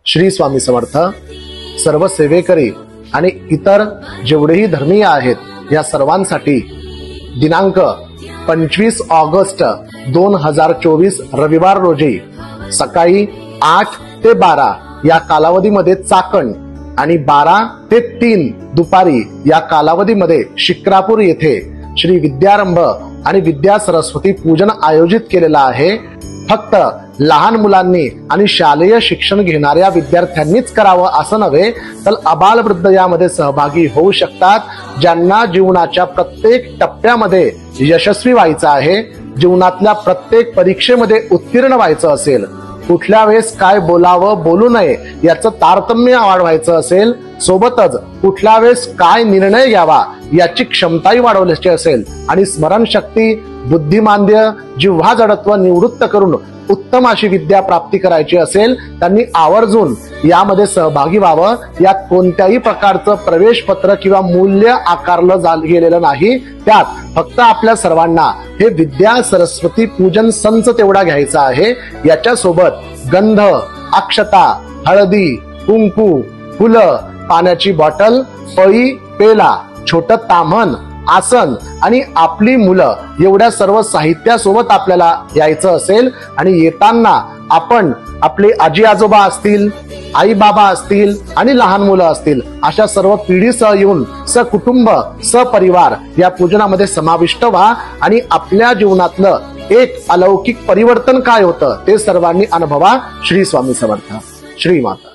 श्री स्वामी समर्थ. सर्व सेवेकरी आणि इतर जेवढेही धर्मीय आहेत या सर्वांसाठी दिनांक 25 ऑगस्ट 2024 रविवार रोजी सकाळी 8 ते 12 या कालावधीमध्ये चाकण आणि 12 ते 3 दुपारी या कालावधीमध्ये शिक्रापूर येथे श्री विद्यारंभ आणि विद्या सरस्वती पूजन आयोजित केलेलं आहे. फक्त लहान मुलांनी आणि शालेय शिक्षण घेणाऱ्या विद्यार्थ्यांनीच करावं असं नव्हे, तर अबालवृद्ध यामध्ये सहभागी होऊ शकतात. ज्यांना जीवनाच्या प्रत्येक टप्प्यामध्ये यशस्वी व्हायचं आहे, जीवनातल्या प्रत्येक परीक्षेमध्ये उत्तीर्ण व्हायचं असेल, कुठल्या वेळेस काय बोलावं बोलू नये याचं तारतम्य वाढवायचं असेल, सोबतच कुठल्या वेळेस काय निर्णय घ्यावा याची क्षमताही वाढवल्याची असेल आणि स्मरणशक्ती, बुद्धिमांद्य, जिव्हा जडत्व निवृत्त करून उत्तम अशी विद्या प्राप्ती करायची असेल, त्यांनी आवर्जून यामध्ये सहभागी व्हावं. यात कोणत्याही प्रकारचं प्रवेश पत्र किंवा मूल्य आकारलं गेलेलं नाही. त्यात फक्त आपल्या सर्वांना हे विद्या सरस्वती पूजन संच तेवढा घ्यायचा आहे. याच्या सोबत गंध, अक्षता, हळदी, कुंकू, फुलं, पाण्याची बॉटल, पळी, पेला, छोटं ताम्हण, आसन आणि आपली मुलं एवढ्या सर्व साहित्यासोबत आपल्याला यायचं असेल. आणि येताना आपण आपले आजी आजोबा असतील, आई बाबा असतील आणि लहान मुलं असतील अशा सर्व पिढीसह येऊन सकुटुंब सपरिवार या पूजनामध्ये समाविष्ट व्हा आणि आपल्या जीवनातलं एक अलौकिक परिवर्तन काय होतं ते सर्वांनी अनुभवा. श्री स्वामी समर्थ. श्री माता.